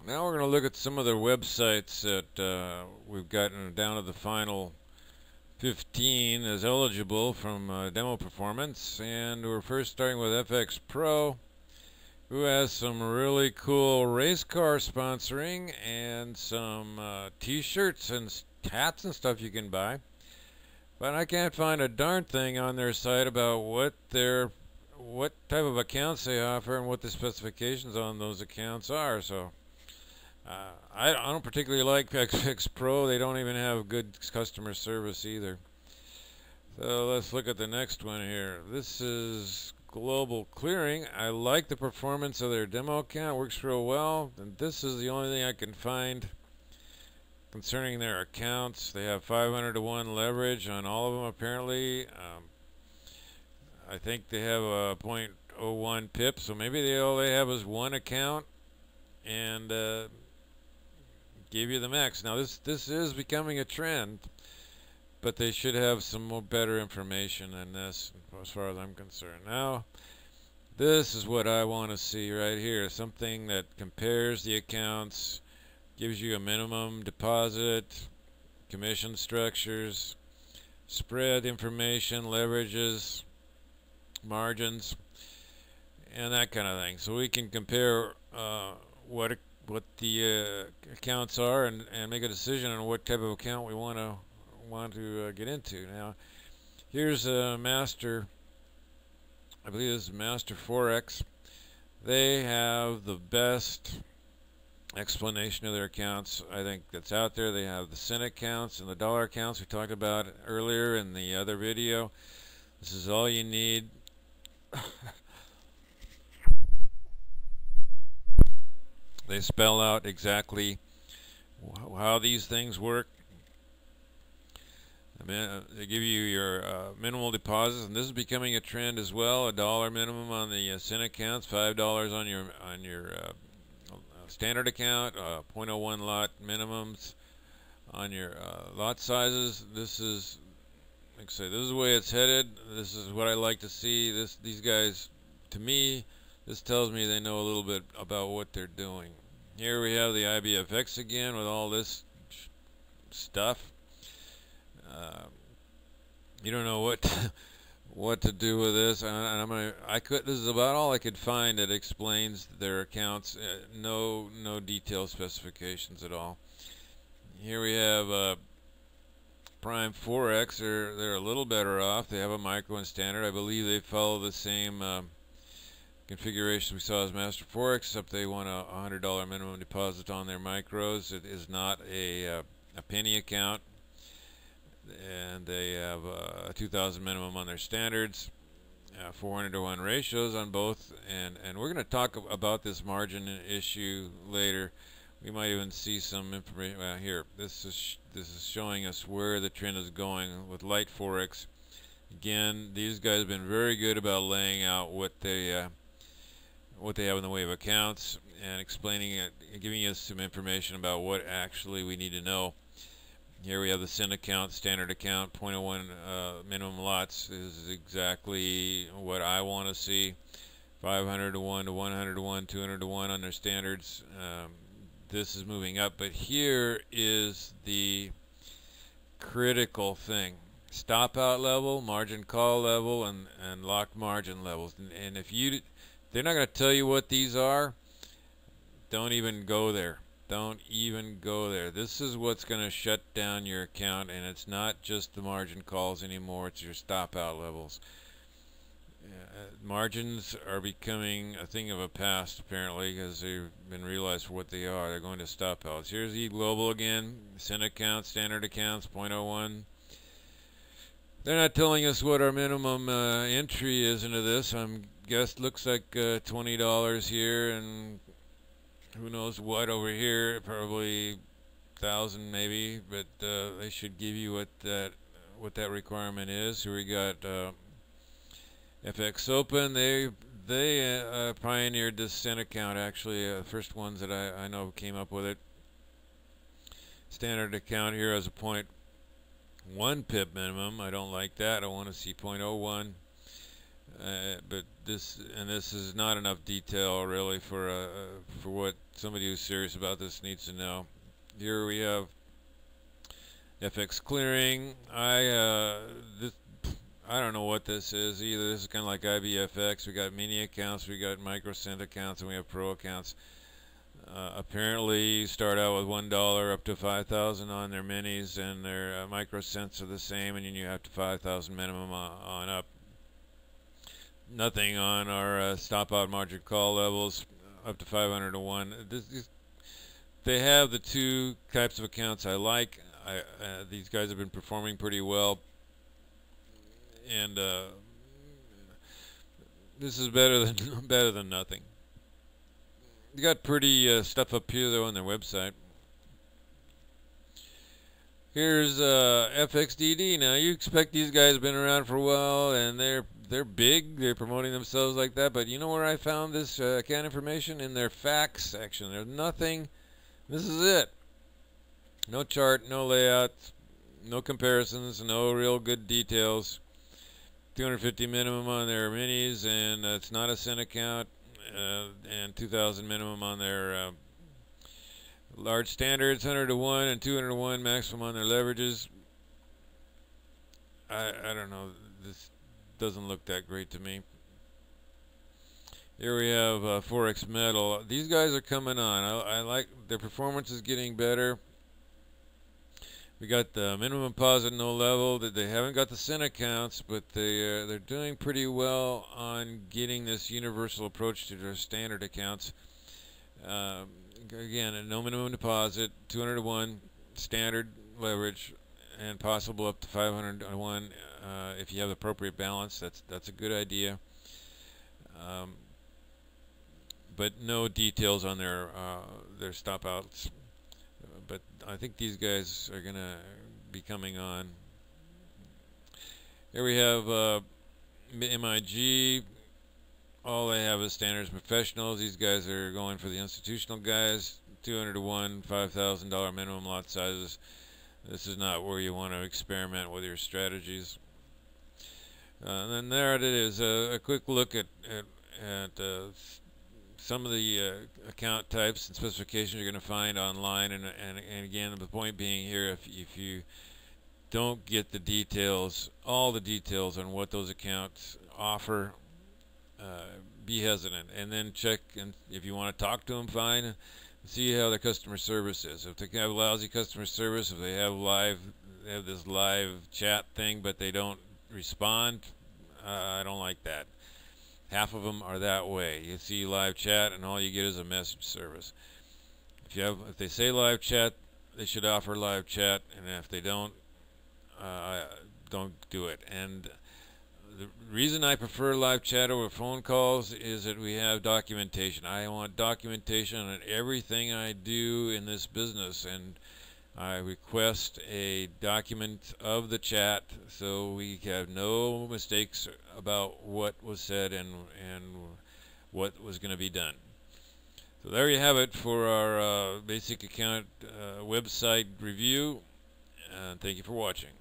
Now we're going to look at some of their websites that we've gotten down to the final 15 as eligible from demo performance. And we're first starting with FX Pro, who has some really cool race car sponsoring and some t-shirts and hats and stuff you can buy. But I can't find a darn thing on their site about what type of accounts they offer and what the specifications on those accounts are. So I don't particularly like FX Pro. They don't even have good customer service either. So let's look at the next one here. This is Global Clearing. I like the performance of their demo account. It works real well. And this is the only thing I can find concerning their accounts. They have 500 to 1 leverage on all of them apparently. I think they have a .01 pip, so maybe all they have is one account and give you the max. Now this is becoming a trend, but they should have some more better information than this as far as I'm concerned. Now this is what I want to see right here, something that compares the accounts, gives you a minimum deposit, commission structures, spread information, leverages, margins, and that kind of thing, so we can compare what the accounts are and make a decision on what type of account we want to get into. Now, here's a Master. I believe this is Master Forex. They have the best explanation of their accounts I think that's out there. They have the cent accounts and the dollar accounts we talked about earlier in the other video. This is all you need. They spell out exactly how these things work. They give you your minimal deposits, and this is becoming a trend as well. $1 minimum on the cent accounts, $5 on your standard account, .01 lot minimums on your lot sizes. This is, like I say, this is the way it's headed. This is what I like to see. These guys, to me, this tells me they know a little bit about what they're doing. Here we have the IBFX again with all this stuff. You don't know what to do with this, and this is about all I could find that explains their accounts. No detailed specifications at all. Here we have Prime Forex. They're a little better off. They have a micro and standard. I believe they follow the same configuration we saw as Master Forex, except they want a $100 minimum deposit on their micros. It is not a penny account, and they have a 2,000 minimum on their standards, 400 to 1 ratios on both, and we're going to talk about this margin issue later. We might even see some information here. This is showing us where the trend is going with Light Forex. Again, these guys have been very good about laying out what they have in the way of accounts and explaining it, giving us some information about what actually we need to know. Here we have the cent account, standard account, .01 minimum lots. This is exactly what I want to see. 500 to 1 to 100 to 1, 200 to 1 on their standards. This is moving up, but here is the critical thing: stop out level, margin call level, and locked margin levels. And if they're not going to tell you what these are, don't even go there. Don't even go there. This is what's going to shut down your account, and it's not just the margin calls anymore, it's your stop out levels. Margins are becoming a thing of a past apparently, because they've been realized for what they are. They're going to stop outs. Here's eGlobal again, cent accounts, standard accounts, .01. They're not telling us what our minimum entry is into this. Looks like $20 here, and who knows what over here, probably 1,000 maybe, but they should give you what that requirement is. So we got FX Open. They pioneered this cent account, actually, the first ones that I know came up with it. Standard account here has a .1 pip minimum. I don't like that. I want to see .01. but this is not enough detail really for what somebody who's serious about this needs to know. Here we have FX clearing. I don't know what this is either. This is kind of like IBFX. We got mini accounts, we got microcent accounts, and we have pro accounts. Apparently, start out with $1 up to 5,000 on their minis, and their microcents are the same, and you have to 5,000 minimum on up. Nothing on our stop out margin call levels up to 500 to 1. They have the two types of accounts I like. These guys have been performing pretty well, and this is better than nothing. They got pretty stuff up here though on their website. Here's FXDD. Now you expect these guys have been around for a while, and they're big. They're promoting themselves like that. But you know where I found this account information? In their facts section. There's nothing. This is it. No chart, no layout, no comparisons, no real good details. 250 minimum on their minis, and it's not a cent account, and 2,000 minimum on their large standards, 100 to 1 and 200 to 1 maximum on their leverages. I don't know. This doesn't look that great to me. Here we have Forex Metal. These guys are coming on. I like their performance is getting better. We got the minimum deposit no level. That they haven't got the cent accounts, but they're doing pretty well on getting this universal approach to their standard accounts. Again, no minimum deposit, 200 to 1 standard leverage, and possible up to 500 to 1 if you have the appropriate balance. That's a good idea. But no details on their stop outs. But I think these guys are gonna be coming on. Here we have MIG. All they have is standards professionals. These guys are going for the institutional guys. 200 to 1, $5,000 minimum lot sizes. This is not where you want to experiment with your strategies. And then there it is. A quick look at some of the account types and specifications you're going to find online, and again, the point being here, if you don't get the details, all the details on what those accounts offer, be hesitant, and then check, and if you want to talk to them, fine, see how their customer service is. If they have lousy customer service, if they have this live chat thing, but they don't respond, I don't like that. Half of them are that way. You see live chat, and all you get is a message service. If they say live chat, they should offer live chat, and if they don't do it. And the reason I prefer live chat over phone calls is that we have documentation. I want documentation on everything I do in this business, and I request a document of the chat so we have no mistakes about what was said and what was going to be done. So there you have it for our basic account website review. Thank you for watching.